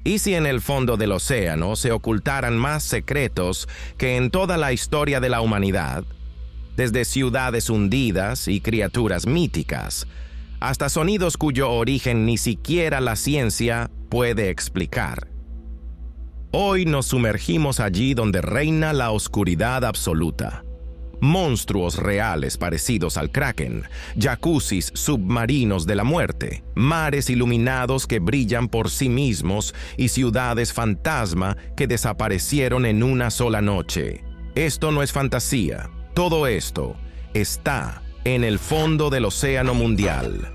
¿Y si en el fondo del océano se ocultaran más secretos que en toda la historia de la humanidad? Desde ciudades hundidas y criaturas míticas, hasta sonidos cuyo origen ni siquiera la ciencia puede explicar. Hoy nos sumergimos allí donde reina la oscuridad absoluta. Monstruos reales parecidos al Kraken, jacuzzis submarinos de la muerte, mares iluminados que brillan por sí mismos y ciudades fantasma que desaparecieron en una sola noche. Esto no es fantasía. Todo esto está en el fondo del océano mundial.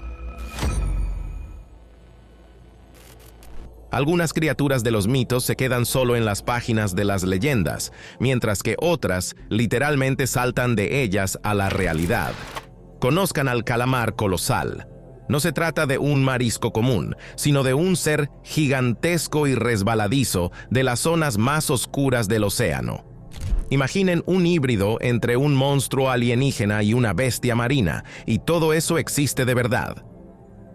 Algunas criaturas de los mitos se quedan solo en las páginas de las leyendas, mientras que otras literalmente saltan de ellas a la realidad. Conozcan al calamar colosal. No se trata de un marisco común, sino de un ser gigantesco y resbaladizo de las zonas más oscuras del océano. Imaginen un híbrido entre un monstruo alienígena y una bestia marina, y todo eso existe de verdad.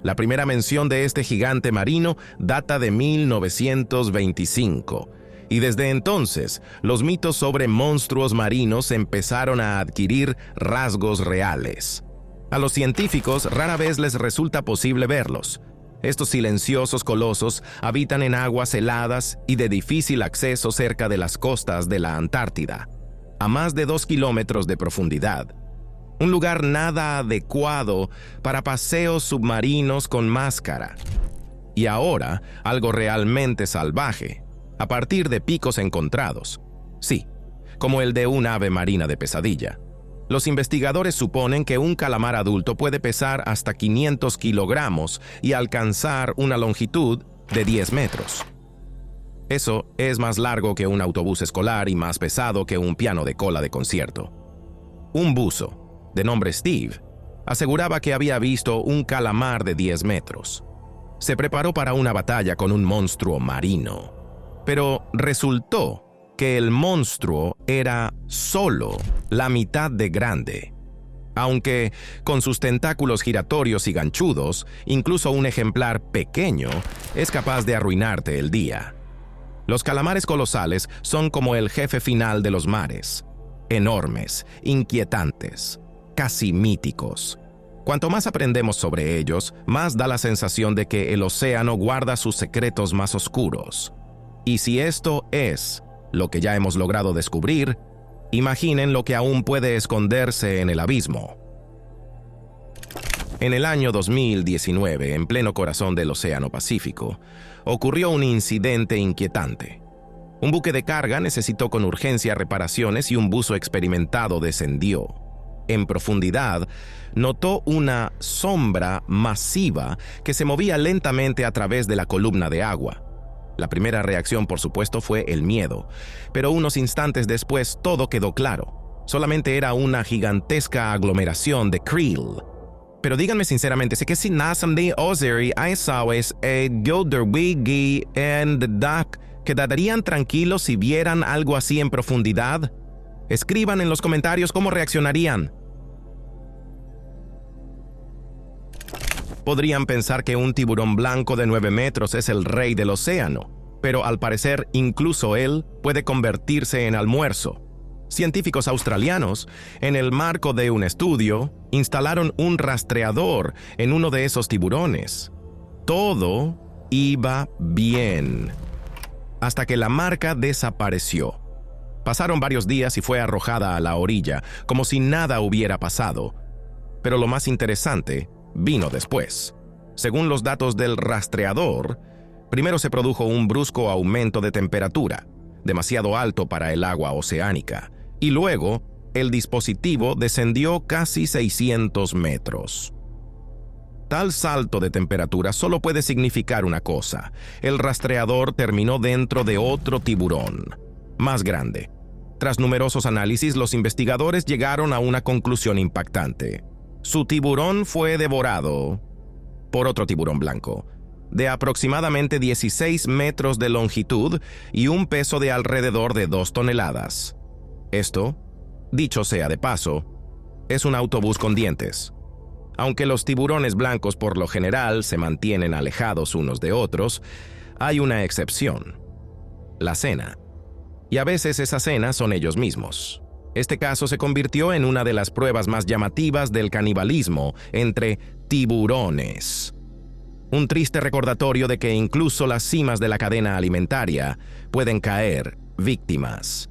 La primera mención de este gigante marino data de 1925, y desde entonces los mitos sobre monstruos marinos empezaron a adquirir rasgos reales. A los científicos rara vez les resulta posible verlos. Estos silenciosos colosos habitan en aguas heladas y de difícil acceso cerca de las costas de la Antártida, a más de 2 kilómetros de profundidad. Un lugar nada adecuado para paseos submarinos con máscara. Y ahora, algo realmente salvaje, a partir de picos encontrados. Sí, como el de un ave marina de pesadilla. Los investigadores suponen que un calamar adulto puede pesar hasta 500 kilogramos y alcanzar una longitud de 10 metros. Eso es más largo que un autobús escolar y más pesado que un piano de cola de concierto. Un buzo, de nombre Steve, aseguraba que había visto un calamar de 10 metros. Se preparó para una batalla con un monstruo marino, pero resultó que el monstruo era solo la mitad de grande. Aunque con sus tentáculos giratorios y ganchudos, incluso un ejemplar pequeño es capaz de arruinarte el día. Los calamares colosales son como el jefe final de los mares, enormes, inquietantes, casi míticos. Cuanto más aprendemos sobre ellos, más da la sensación de que el océano guarda sus secretos más oscuros. Y si esto es lo que ya hemos logrado descubrir, imaginen lo que aún puede esconderse en el abismo. En el año 2019, en pleno corazón del Océano Pacífico, ocurrió un incidente inquietante. Un buque de carga necesitó con urgencia reparaciones y un buzo experimentado descendió. En profundidad, notó una sombra masiva que se movía lentamente a través de la columna de agua. La primera reacción, por supuesto, fue el miedo, pero unos instantes después todo quedó claro. Solamente era una gigantesca aglomeración de krill. Pero díganme sinceramente, sé que si Nasamdi Ozeri Aisawes Gilderwigi and Duck quedarían tranquilos si vieran algo así en profundidad. Escriban en los comentarios cómo reaccionarían. Podrían pensar que un tiburón blanco de 9 metros es el rey del océano, pero al parecer incluso él puede convertirse en almuerzo. Científicos australianos, en el marco de un estudio, instalaron un rastreador en uno de esos tiburones. Todo iba bien, hasta que la marca desapareció. Pasaron varios días y fue arrojada a la orilla, como si nada hubiera pasado. Pero lo más interesante vino después. Según los datos del rastreador, primero se produjo un brusco aumento de temperatura, demasiado alto para el agua oceánica, y luego el dispositivo descendió casi 600 metros. Tal salto de temperatura solo puede significar una cosa: el rastreador terminó dentro de otro tiburón, más grande. Tras numerosos análisis, los investigadores llegaron a una conclusión impactante. Su tiburón fue devorado por otro tiburón blanco, de aproximadamente 16 metros de longitud y un peso de alrededor de 2 toneladas. Esto, dicho sea de paso, es un autobús con dientes. Aunque los tiburones blancos por lo general se mantienen alejados unos de otros, hay una excepción: la cena. Y a veces esas cenas son ellos mismos. Este caso se convirtió en una de las pruebas más llamativas del canibalismo entre tiburones. Un triste recordatorio de que incluso las cimas de la cadena alimentaria pueden caer víctimas.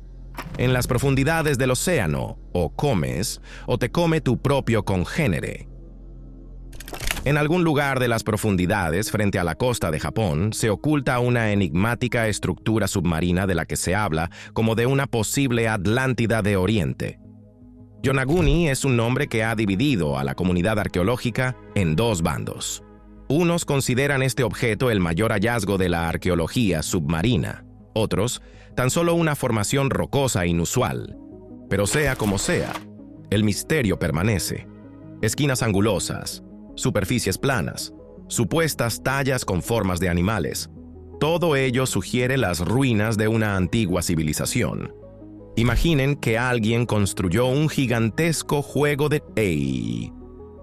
En las profundidades del océano, o comes o te come tu propio congénere. En algún lugar de las profundidades frente a la costa de Japón se oculta una enigmática estructura submarina de la que se habla como de una posible Atlántida de Oriente. Yonaguni es un nombre que ha dividido a la comunidad arqueológica en dos bandos. Unos consideran este objeto el mayor hallazgo de la arqueología submarina, otros tan solo una formación rocosa inusual. Pero sea como sea, el misterio permanece. Esquinas angulosas, superficies planas, supuestas tallas con formas de animales. Todo ello sugiere las ruinas de una antigua civilización. Imaginen que alguien construyó un gigantesco juego de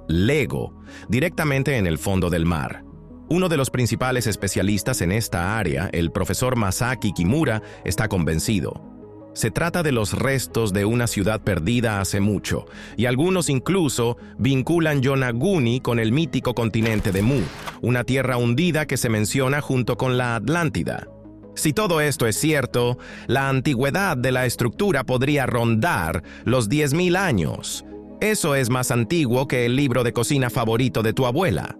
Lego directamente en el fondo del mar. Uno de los principales especialistas en esta área, el profesor Masaki Kimura, está convencido. Se trata de los restos de una ciudad perdida hace mucho, y algunos incluso vinculan Yonaguni con el mítico continente de Mu, una tierra hundida que se menciona junto con la Atlántida. Si todo esto es cierto, la antigüedad de la estructura podría rondar los 10.000 años. Eso es más antiguo que el libro de cocina favorito de tu abuela.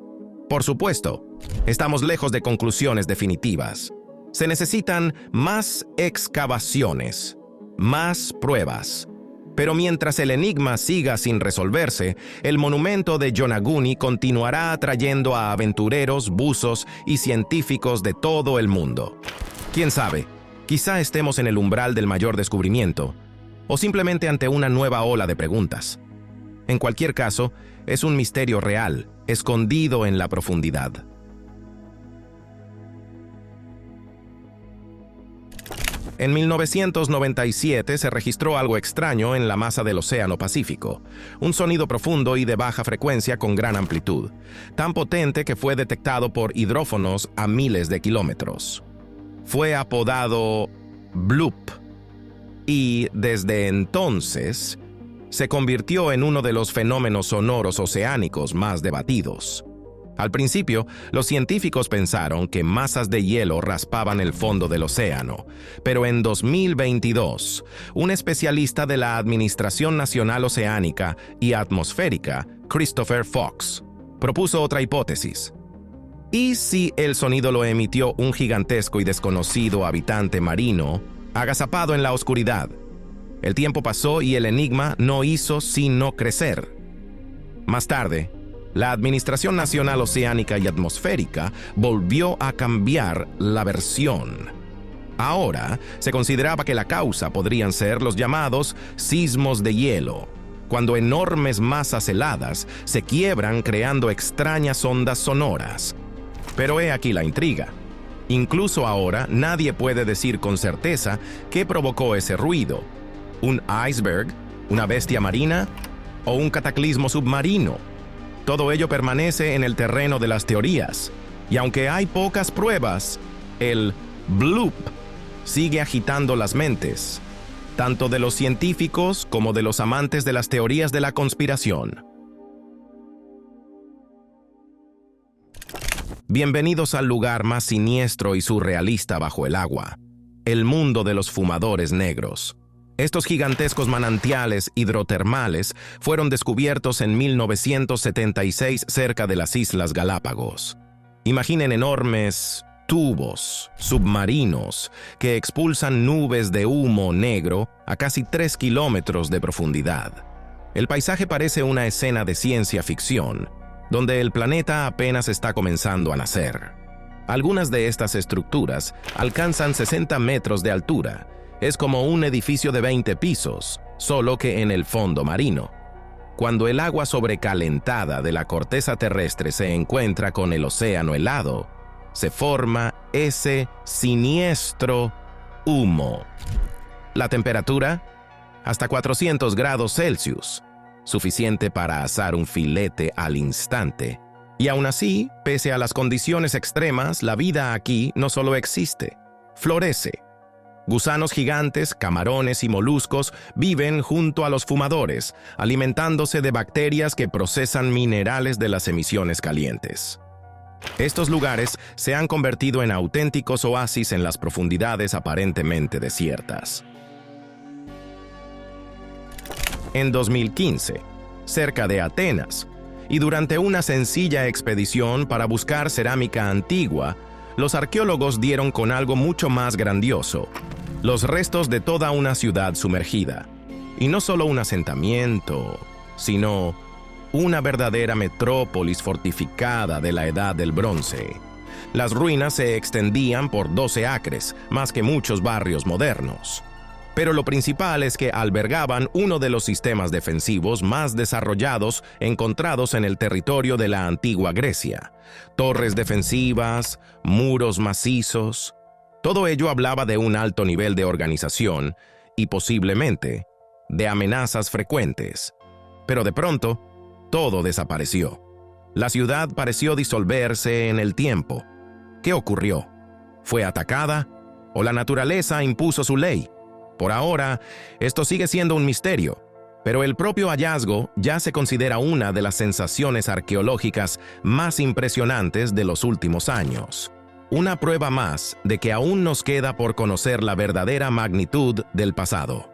Por supuesto, estamos lejos de conclusiones definitivas. Se necesitan más excavaciones, más pruebas. Pero mientras el enigma siga sin resolverse, el monumento de Yonaguni continuará atrayendo a aventureros, buzos y científicos de todo el mundo. ¿Quién sabe? Quizá estemos en el umbral del mayor descubrimiento, o simplemente ante una nueva ola de preguntas. En cualquier caso, es un misterio real, escondido en la profundidad. En 1997 se registró algo extraño en la masa del Océano Pacífico, un sonido profundo y de baja frecuencia con gran amplitud, tan potente que fue detectado por hidrófonos a miles de kilómetros. Fue apodado Bloop, y desde entonces se convirtió en uno de los fenómenos sonoros oceánicos más debatidos. Al principio, los científicos pensaron que masas de hielo raspaban el fondo del océano, pero en 2022, un especialista de la Administración Nacional Oceánica y Atmosférica, Christopher Fox, propuso otra hipótesis. ¿Y si el sonido lo emitió un gigantesco y desconocido habitante marino, agazapado en la oscuridad? El tiempo pasó y el enigma no hizo sino crecer. Más tarde, la Administración Nacional Oceánica y Atmosférica volvió a cambiar la versión. Ahora se consideraba que la causa podrían ser los llamados sismos de hielo, cuando enormes masas heladas se quiebran creando extrañas ondas sonoras. Pero he aquí la intriga. Incluso ahora nadie puede decir con certeza qué provocó ese ruido: ¿un iceberg, una bestia marina o un cataclismo submarino? Todo ello permanece en el terreno de las teorías, y aunque hay pocas pruebas, el bloop sigue agitando las mentes, tanto de los científicos como de los amantes de las teorías de la conspiración. Bienvenidos al lugar más siniestro y surrealista bajo el agua, el mundo de los fumadores negros. Estos gigantescos manantiales hidrotermales fueron descubiertos en 1976 cerca de las Islas Galápagos. Imaginen enormes tubos submarinos que expulsan nubes de humo negro a casi 3 kilómetros de profundidad. El paisaje parece una escena de ciencia ficción, donde el planeta apenas está comenzando a nacer. Algunas de estas estructuras alcanzan 60 metros de altura. Es como un edificio de 20 pisos, solo que en el fondo marino. Cuando el agua sobrecalentada de la corteza terrestre se encuentra con el océano helado, se forma ese siniestro humo. La temperatura, hasta 400 grados Celsius, suficiente para asar un filete al instante, Y aún así, pese a las condiciones extremas, la vida aquí no solo existe, florece. Gusanos gigantes, camarones y moluscos viven junto a los fumadores, alimentándose de bacterias que procesan minerales de las emisiones calientes. Estos lugares se han convertido en auténticos oasis en las profundidades aparentemente desiertas. En 2015, cerca de Atenas, y durante una sencilla expedición para buscar cerámica antigua, los arqueólogos dieron con algo mucho más grandioso: los restos de toda una ciudad sumergida. Y no solo un asentamiento, sino una verdadera metrópolis fortificada de la Edad del Bronce. Las ruinas se extendían por 12 acres, más que muchos barrios modernos. Pero lo principal es que albergaban uno de los sistemas defensivos más desarrollados encontrados en el territorio de la antigua Grecia. Torres defensivas, muros macizos. Todo ello hablaba de un alto nivel de organización y posiblemente de amenazas frecuentes. Pero de pronto, todo desapareció. La ciudad pareció disolverse en el tiempo. ¿Qué ocurrió? ¿Fue atacada? ¿O la naturaleza impuso su ley? Por ahora, esto sigue siendo un misterio, pero el propio hallazgo ya se considera una de las sensaciones arqueológicas más impresionantes de los últimos años. Una prueba más de que aún nos queda por conocer la verdadera magnitud del pasado.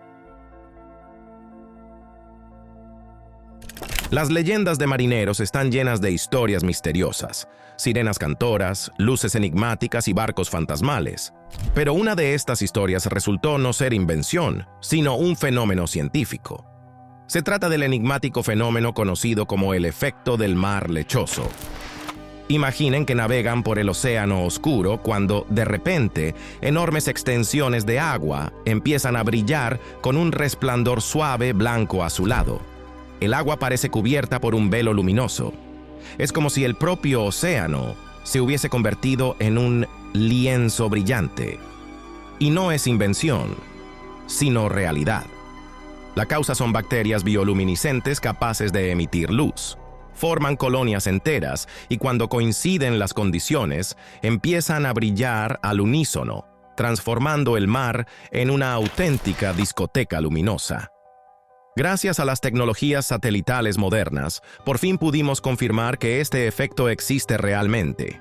Las leyendas de marineros están llenas de historias misteriosas, sirenas cantoras, luces enigmáticas y barcos fantasmales. Pero una de estas historias resultó no ser invención, sino un fenómeno científico. Se trata del enigmático fenómeno conocido como el efecto del mar lechoso. Imaginen que navegan por el océano oscuro cuando, de repente, enormes extensiones de agua empiezan a brillar con un resplandor suave blanco azulado. El agua parece cubierta por un velo luminoso. Es como si el propio océano se hubiese convertido en un lienzo brillante. Y no es invención, sino realidad. La causa son bacterias bioluminiscentes capaces de emitir luz. Forman colonias enteras y cuando coinciden las condiciones, empiezan a brillar al unísono, transformando el mar en una auténtica discoteca luminosa. Gracias a las tecnologías satelitales modernas, por fin pudimos confirmar que este efecto existe realmente.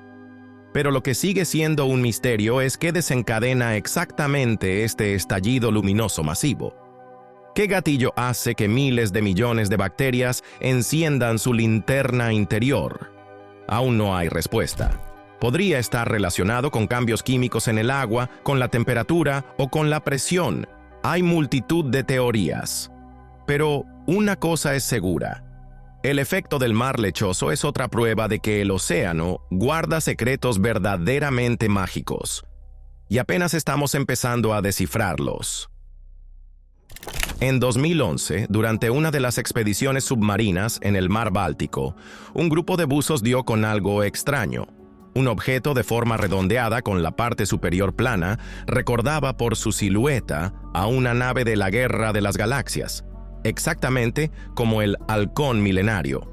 Pero lo que sigue siendo un misterio es qué desencadena exactamente este estallido luminoso masivo. ¿Qué gatillo hace que miles de millones de bacterias enciendan su linterna interior? Aún no hay respuesta. Podría estar relacionado con cambios químicos en el agua, con la temperatura o con la presión. Hay multitud de teorías. Pero una cosa es segura. El efecto del mar lechoso es otra prueba de que el océano guarda secretos verdaderamente mágicos. Y apenas estamos empezando a descifrarlos. En 2011, durante una de las expediciones submarinas en el mar Báltico, un grupo de buzos dio con algo extraño. Un objeto de forma redondeada con la parte superior plana recordaba por su silueta a una nave de la Guerra de las Galaxias. Exactamente como el halcón milenario.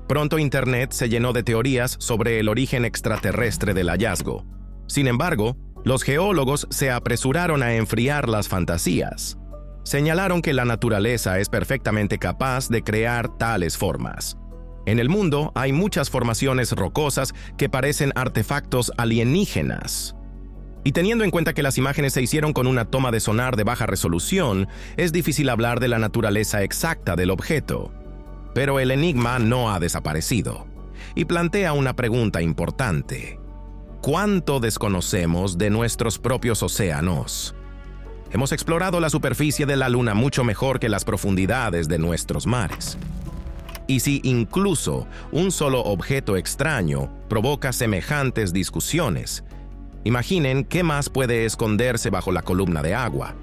Pronto Internet se llenó de teorías sobre el origen extraterrestre del hallazgo. Sin embargo, los geólogos se apresuraron a enfriar las fantasías. Señalaron que la naturaleza es perfectamente capaz de crear tales formas. En el mundo hay muchas formaciones rocosas que parecen artefactos alienígenas. Y teniendo en cuenta que las imágenes se hicieron con una toma de sonar de baja resolución, es difícil hablar de la naturaleza exacta del objeto. Pero el enigma no ha desaparecido. Y plantea una pregunta importante. ¿Cuánto desconocemos de nuestros propios océanos? Hemos explorado la superficie de la Luna mucho mejor que las profundidades de nuestros mares. Y si incluso un solo objeto extraño provoca semejantes discusiones, imaginen qué más puede esconderse bajo la columna de agua.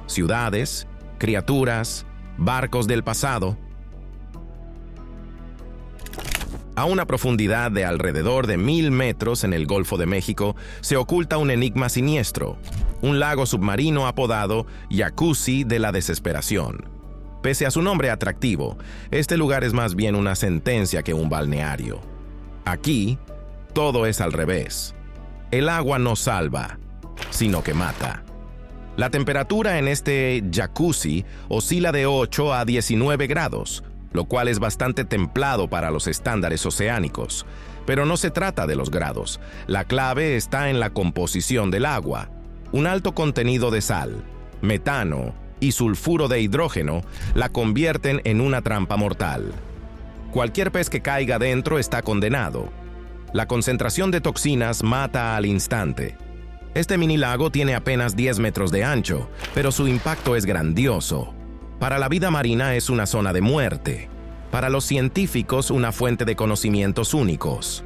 Ciudades, criaturas, barcos del pasado. A una profundidad de alrededor de 1000 metros en el Golfo de México se oculta un enigma siniestro, un lago submarino apodado Jacuzzi de la Desesperación. Pese a su nombre atractivo, este lugar es más bien una sentencia que un balneario. Aquí, todo es al revés. El agua no salva, sino que mata. La temperatura en este jacuzzi oscila de 8 a 19 grados, lo cual es bastante templado para los estándares oceánicos. Pero no se trata de los grados. La clave está en la composición del agua. Un alto contenido de sal, metano y sulfuro de hidrógeno la convierten en una trampa mortal. Cualquier pez que caiga dentro está condenado. La concentración de toxinas mata al instante. Este mini lago tiene apenas 10 metros de ancho, pero su impacto es grandioso. Para la vida marina es una zona de muerte. Para los científicos, una fuente de conocimientos únicos.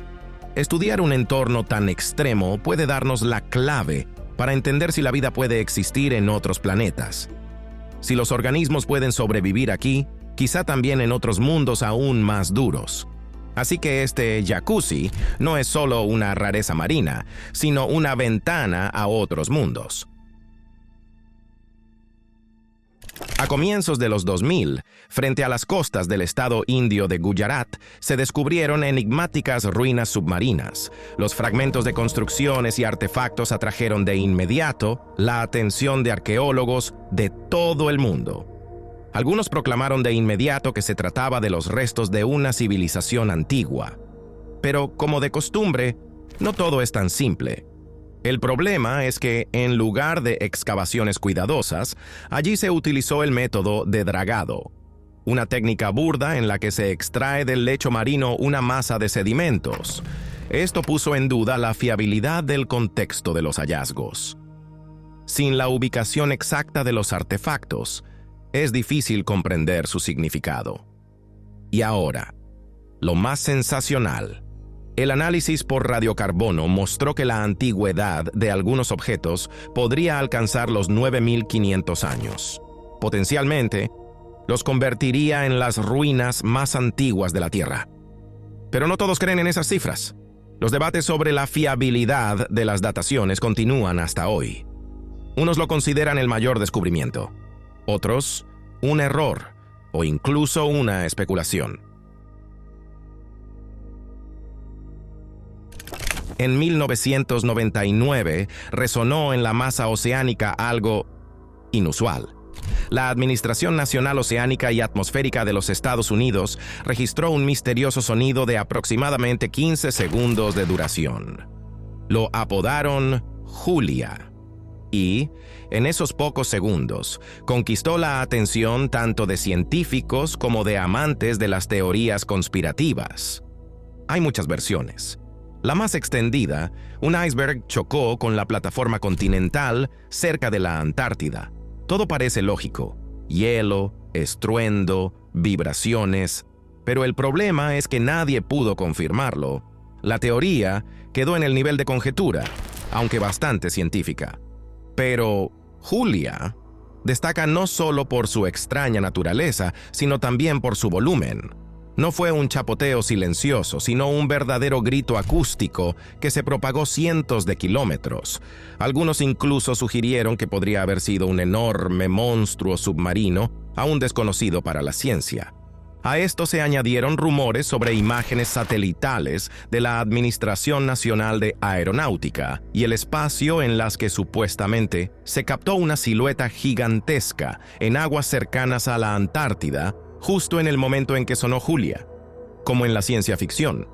Estudiar un entorno tan extremo puede darnos la clave para entender si la vida puede existir en otros planetas. Si los organismos pueden sobrevivir aquí, quizá también en otros mundos aún más duros. Así que este jacuzzi no es solo una rareza marina, sino una ventana a otros mundos. A comienzos de los 2000, frente a las costas del estado indio de Gujarat, se descubrieron enigmáticas ruinas submarinas. Los fragmentos de construcciones y artefactos atrajeron de inmediato la atención de arqueólogos de todo el mundo. Algunos proclamaron de inmediato que se trataba de los restos de una civilización antigua. Pero, como de costumbre, no todo es tan simple. El problema es que, en lugar de excavaciones cuidadosas, allí se utilizó el método de dragado, una técnica burda en la que se extrae del lecho marino una masa de sedimentos. Esto puso en duda la fiabilidad del contexto de los hallazgos. Sin la ubicación exacta de los artefactos, es difícil comprender su significado. Y ahora, lo más sensacional. El análisis por radiocarbono mostró que la antigüedad de algunos objetos podría alcanzar los 9.500 años. Potencialmente, los convertiría en las ruinas más antiguas de la Tierra. Pero no todos creen en esas cifras. Los debates sobre la fiabilidad de las dataciones continúan hasta hoy. Unos lo consideran el mayor descubrimiento. Otros, un error o incluso una especulación. En 1999 resonó en la masa oceánica algo inusual. La Administración Nacional Oceánica y Atmosférica de los Estados Unidos registró un misterioso sonido de aproximadamente 15 segundos de duración. Lo apodaron Julia. Y, en esos pocos segundos, conquistó la atención tanto de científicos como de amantes de las teorías conspirativas. Hay muchas versiones. La más extendida, un iceberg chocó con la plataforma continental cerca de la Antártida. Todo parece lógico: hielo, estruendo, vibraciones. Pero el problema es que nadie pudo confirmarlo. La teoría quedó en el nivel de conjetura, aunque bastante científica. Pero Julia destaca no solo por su extraña naturaleza, sino también por su volumen. No fue un chapoteo silencioso, sino un verdadero grito acústico que se propagó cientos de kilómetros. Algunos incluso sugirieron que podría haber sido un enorme monstruo submarino, aún desconocido para la ciencia. A esto se añadieron rumores sobre imágenes satelitales de la Administración Nacional de Aeronáutica y el Espacio en las que supuestamente se captó una silueta gigantesca en aguas cercanas a la Antártida, justo en el momento en que sonó Julia, como en la ciencia ficción.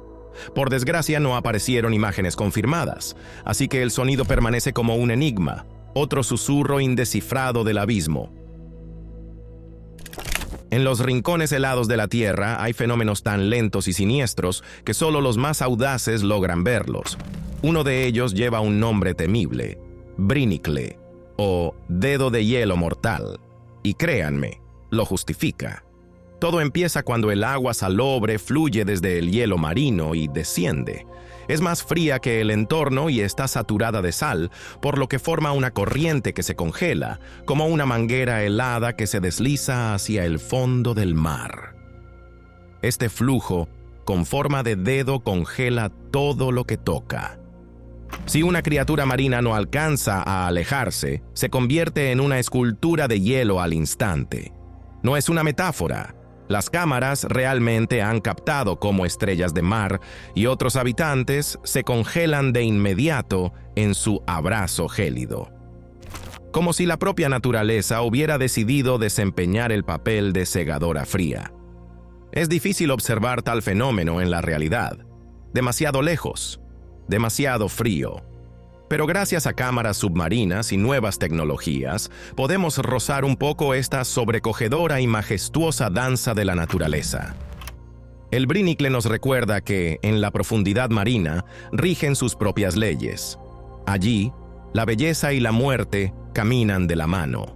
Por desgracia, no aparecieron imágenes confirmadas, así que el sonido permanece como un enigma, otro susurro indescifrado del abismo. En los rincones helados de la Tierra hay fenómenos tan lentos y siniestros que solo los más audaces logran verlos. Uno de ellos lleva un nombre temible: Brinicle, o dedo de hielo mortal. Y créanme, lo justifica. Todo empieza cuando el agua salobre fluye desde el hielo marino y desciende. Es más fría que el entorno y está saturada de sal, por lo que forma una corriente que se congela, como una manguera helada que se desliza hacia el fondo del mar. Este flujo, con forma de dedo, congela todo lo que toca. Si una criatura marina no alcanza a alejarse, se convierte en una escultura de hielo al instante. No es una metáfora. Las cámaras realmente han captado cómo estrellas de mar y otros habitantes se congelan de inmediato en su abrazo gélido. Como si la propia naturaleza hubiera decidido desempeñar el papel de segadora fría. Es difícil observar tal fenómeno en la realidad. Demasiado lejos, demasiado frío. Pero gracias a cámaras submarinas y nuevas tecnologías, podemos rozar un poco esta sobrecogedora y majestuosa danza de la naturaleza. El Brinicle nos recuerda que, en la profundidad marina, rigen sus propias leyes. Allí, la belleza y la muerte caminan de la mano.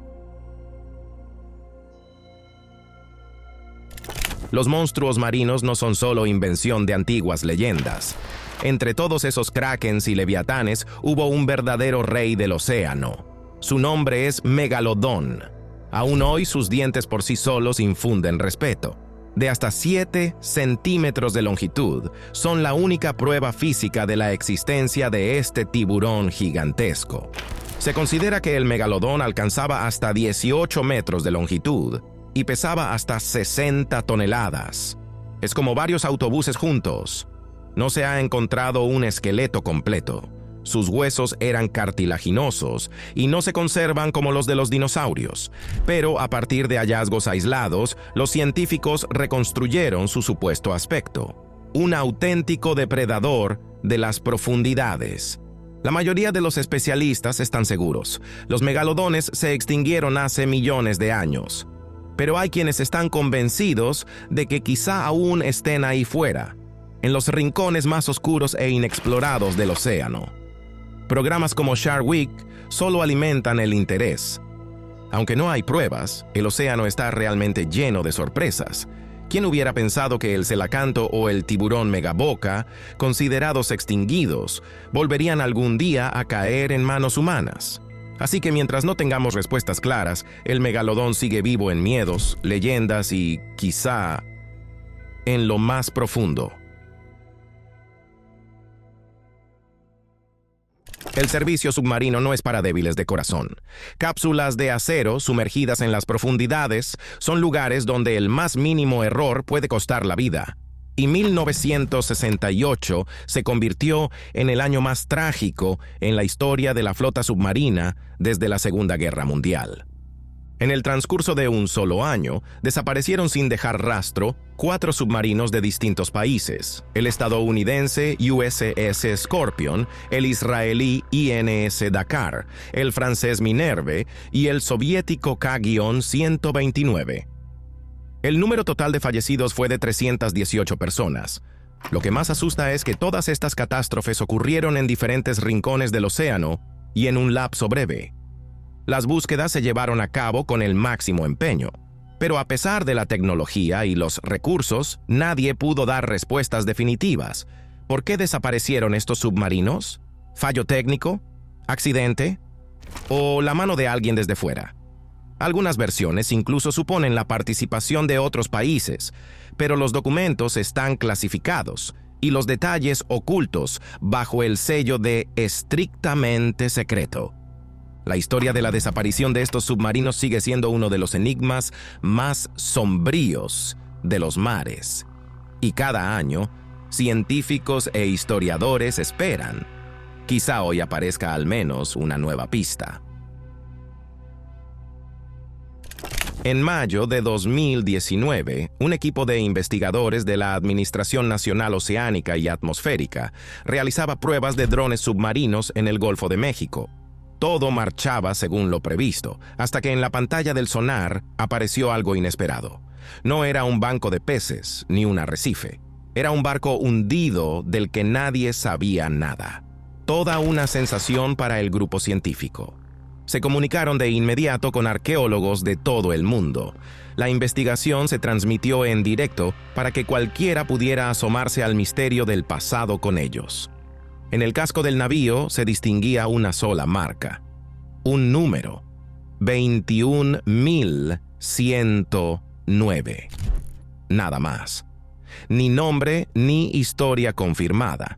Los monstruos marinos no son solo invención de antiguas leyendas. Entre todos esos krakens y leviatanes hubo un verdadero rey del océano. Su nombre es Megalodón. Aún hoy sus dientes por sí solos infunden respeto. De hasta 7 centímetros de longitud, son la única prueba física de la existencia de este tiburón gigantesco. Se considera que el megalodón alcanzaba hasta 18 metros de longitud y pesaba hasta 60 toneladas. Es como varios autobuses juntos. No se ha encontrado un esqueleto completo. Sus huesos eran cartilaginosos y no se conservan como los de los dinosaurios, pero a partir de hallazgos aislados, los científicos reconstruyeron su supuesto aspecto. Un auténtico depredador de las profundidades. La mayoría de los especialistas están seguros. Los megalodones se extinguieron hace millones de años. Pero hay quienes están convencidos de que quizá aún estén ahí fuera, en los rincones más oscuros e inexplorados del océano. Programas como Shark Week solo alimentan el interés. Aunque no hay pruebas, el océano está realmente lleno de sorpresas. ¿Quién hubiera pensado que el celacanto o el tiburón megaboca, considerados extinguidos, volverían algún día a caer en manos humanas? Así que mientras no tengamos respuestas claras, el megalodón sigue vivo en miedos, leyendas y, quizá, en lo más profundo. El servicio submarino no es para débiles de corazón. Cápsulas de acero sumergidas en las profundidades son lugares donde el más mínimo error puede costar la vida. Y 1968 se convirtió en el año más trágico en la historia de la flota submarina desde la Segunda Guerra Mundial. En el transcurso de un solo año, desaparecieron sin dejar rastro 4 submarinos de distintos países: el estadounidense USS Scorpion, el israelí INS Dakar, el francés Minerve y el soviético K-129. El número total de fallecidos fue de 318 personas. Lo que más asusta es que todas estas catástrofes ocurrieron en diferentes rincones del océano y en un lapso breve. Las búsquedas se llevaron a cabo con el máximo empeño, pero a pesar de la tecnología y los recursos, nadie pudo dar respuestas definitivas. ¿Por qué desaparecieron estos submarinos? ¿Fallo técnico? ¿Accidente? ¿O la mano de alguien desde fuera? Algunas versiones incluso suponen la participación de otros países, pero los documentos están clasificados y los detalles ocultos bajo el sello de estrictamente secreto. La historia de la desaparición de estos submarinos sigue siendo uno de los enigmas más sombríos de los mares. Y cada año, científicos e historiadores esperan. Quizá hoy aparezca al menos una nueva pista. En mayo de 2019, un equipo de investigadores de la Administración Nacional Oceánica y Atmosférica realizaba pruebas de drones submarinos en el Golfo de México. Todo marchaba según lo previsto, hasta que en la pantalla del sonar apareció algo inesperado. No era un banco de peces ni un arrecife. Era un barco hundido del que nadie sabía nada. Toda una sensación para el grupo científico. Se comunicaron de inmediato con arqueólogos de todo el mundo. La investigación se transmitió en directo para que cualquiera pudiera asomarse al misterio del pasado con ellos. En el casco del navío se distinguía una sola marca, un número, 21.109. Nada más. Ni nombre ni historia confirmada.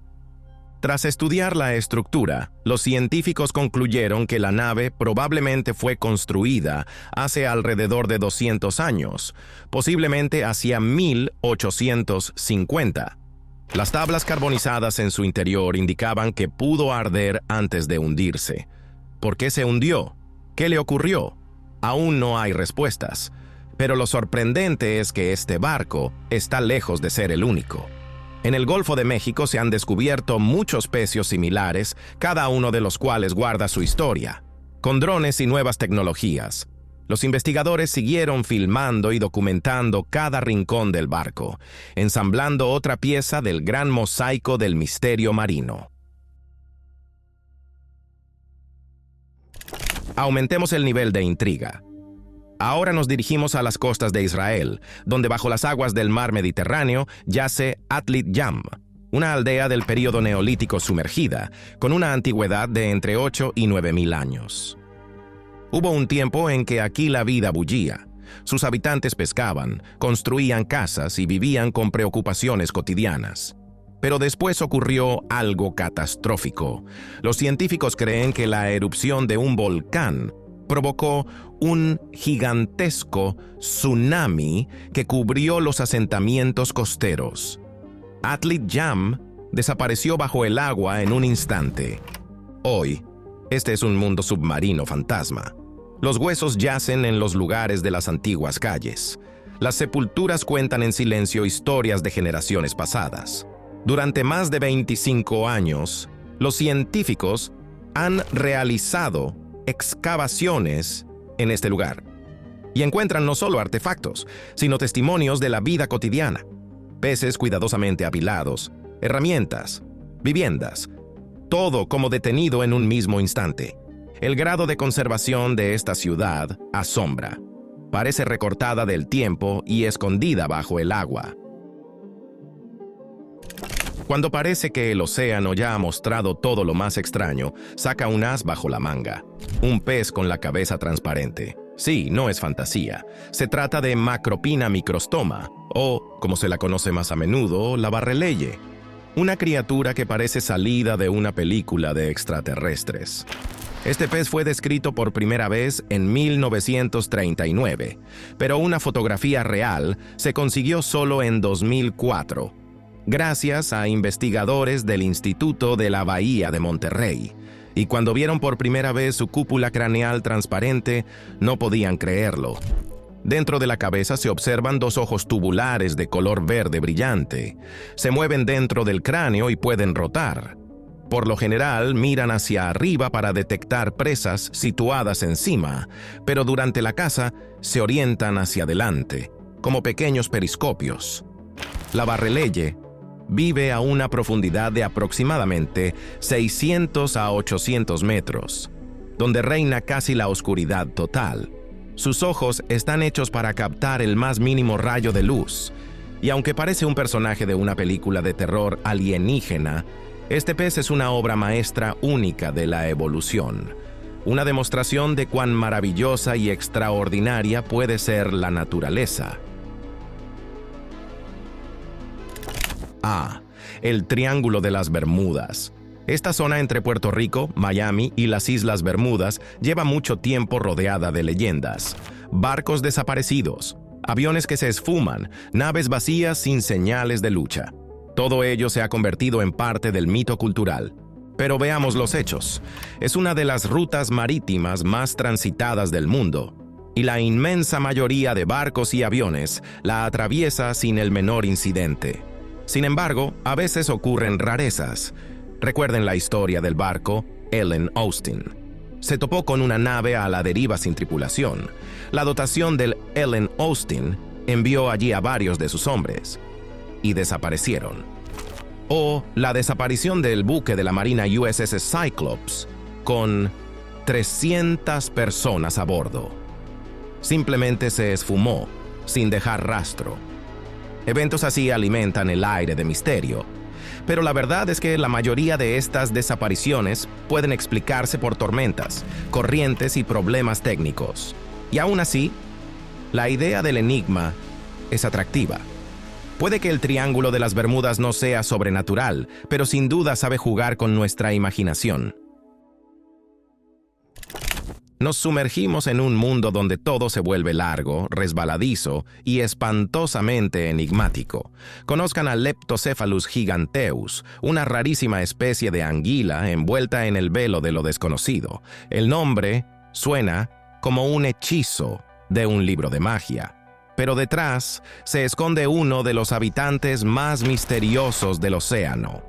Tras estudiar la estructura, los científicos concluyeron que la nave probablemente fue construida hace alrededor de 200 años, posiblemente hacia 1850. Las tablas carbonizadas en su interior indicaban que pudo arder antes de hundirse. ¿Por qué se hundió? ¿Qué le ocurrió? Aún no hay respuestas, pero lo sorprendente es que este barco está lejos de ser el único. En el Golfo de México se han descubierto muchos pecios similares, cada uno de los cuales guarda su historia. Con drones y nuevas tecnologías, los investigadores siguieron filmando y documentando cada rincón del barco, ensamblando otra pieza del gran mosaico del misterio marino. Aumentemos el nivel de intriga. Ahora nos dirigimos a las costas de Israel, donde bajo las aguas del mar Mediterráneo yace Atlit Yam, una aldea del período neolítico sumergida, con una antigüedad de entre 8 y 9.000 años. Hubo un tiempo en que aquí la vida bullía. Sus habitantes pescaban, construían casas y vivían con preocupaciones cotidianas. Pero después ocurrió algo catastrófico. Los científicos creen que la erupción de un volcán provocó un gigantesco tsunami que cubrió los asentamientos costeros. Atlit Yam desapareció bajo el agua en un instante. Hoy, este es un mundo submarino fantasma. Los huesos yacen en los lugares de las antiguas calles. Las sepulturas cuentan en silencio historias de generaciones pasadas. Durante más de 25 años, los científicos han realizado excavaciones en este lugar y encuentran no solo artefactos, sino testimonios de la vida cotidiana. Peces cuidadosamente apilados, herramientas, viviendas, todo como detenido en un mismo instante. El grado de conservación de esta ciudad asombra. Parece recortada del tiempo y escondida bajo el agua. Cuando parece que el océano ya ha mostrado todo lo más extraño, saca un as bajo la manga. Un pez con la cabeza transparente. Sí, no es fantasía. Se trata de Macropina microstoma, o, como se la conoce más a menudo, la barreleye. Una criatura que parece salida de una película de extraterrestres. Este pez fue descrito por primera vez en 1939, pero una fotografía real se consiguió solo en 2004. Gracias a investigadores del Instituto de la Bahía de Monterrey. Y cuando vieron por primera vez su cúpula craneal transparente, no podían creerlo. Dentro de la cabeza se observan dos ojos tubulares de color verde brillante. Se mueven dentro del cráneo y pueden rotar. Por lo general, miran hacia arriba para detectar presas situadas encima, pero durante la caza se orientan hacia adelante, como pequeños periscopios. La barreleye vive a una profundidad de aproximadamente 600 a 800 metros, donde reina casi la oscuridad total. Sus ojos están hechos para captar el más mínimo rayo de luz, y aunque parece un personaje de una película de terror alienígena, este pez es una obra maestra única de la evolución, una demostración de cuán maravillosa y extraordinaria puede ser la naturaleza. El Triángulo de las Bermudas. Esta zona entre Puerto Rico, Miami y las Islas Bermudas lleva mucho tiempo rodeada de leyendas. Barcos desaparecidos, aviones que se esfuman, naves vacías sin señales de lucha. Todo ello se ha convertido en parte del mito cultural. Pero veamos los hechos. Es una de las rutas marítimas más transitadas del mundo, y la inmensa mayoría de barcos y aviones la atraviesa sin el menor incidente. Sin embargo, a veces ocurren rarezas. Recuerden la historia del barco Ellen Austin. Se topó con una nave a la deriva sin tripulación. La dotación del Ellen Austin envió allí a varios de sus hombres y desaparecieron. O la desaparición del buque de la Marina USS Cyclops con 300 personas a bordo. Simplemente se esfumó sin dejar rastro. Eventos así alimentan el aire de misterio, pero la verdad es que la mayoría de estas desapariciones pueden explicarse por tormentas, corrientes y problemas técnicos. Y aún así, la idea del enigma es atractiva. Puede que el Triángulo de las Bermudas no sea sobrenatural, pero sin duda sabe jugar con nuestra imaginación. Nos sumergimos en un mundo donde todo se vuelve largo, resbaladizo y espantosamente enigmático. Conozcan a Leptocephalus giganteus, una rarísima especie de anguila envuelta en el velo de lo desconocido. El nombre suena como un hechizo de un libro de magia, pero detrás se esconde uno de los habitantes más misteriosos del océano.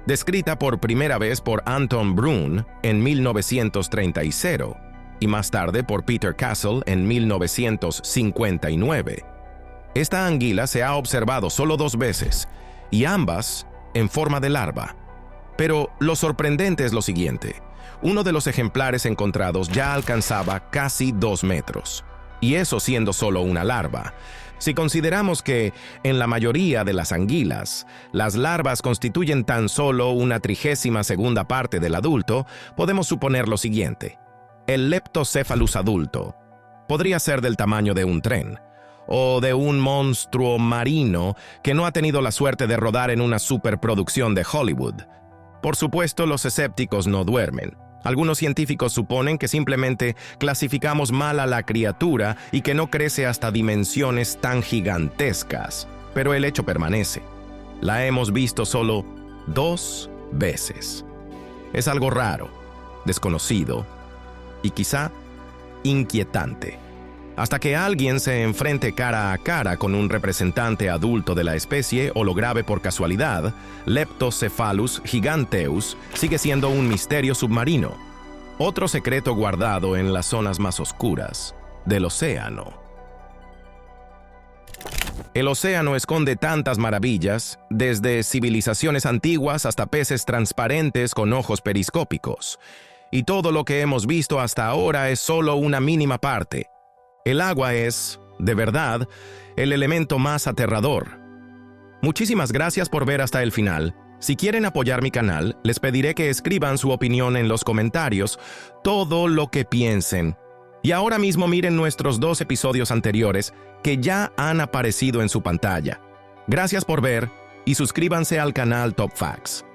Descrita por primera vez por Anton Brun en 1930 y más tarde por Peter Castle en 1959. Esta anguila se ha observado solo 2 veces, y ambas en forma de larva. Pero lo sorprendente es lo siguiente: uno de los ejemplares encontrados ya alcanzaba casi 2 metros, y eso siendo solo una larva. Si consideramos que, en la mayoría de las anguilas, las larvas constituyen tan solo una 32ª parte del adulto, podemos suponer lo siguiente. El Leptocephalus adulto podría ser del tamaño de un tren, o de un monstruo marino que no ha tenido la suerte de rodar en una superproducción de Hollywood. Por supuesto, los escépticos no duermen. Algunos científicos suponen que simplemente clasificamos mal a la criatura y que no crece hasta dimensiones tan gigantescas. Pero el hecho permanece. La hemos visto solo 2 veces. Es algo raro, desconocido y quizá inquietante. Hasta que alguien se enfrente cara a cara con un representante adulto de la especie o lo grabe por casualidad, Leptocephalus giganteus sigue siendo un misterio submarino, otro secreto guardado en las zonas más oscuras del océano. El océano esconde tantas maravillas, desde civilizaciones antiguas hasta peces transparentes con ojos periscópicos. Y todo lo que hemos visto hasta ahora es solo una mínima parte. El agua es, de verdad, el elemento más aterrador. Muchísimas gracias por ver hasta el final. Si quieren apoyar mi canal, les pediré que escriban su opinión en los comentarios, todo lo que piensen. Y ahora mismo miren nuestros 2 episodios anteriores que ya han aparecido en su pantalla. Gracias por ver y suscríbanse al canal Top Facts.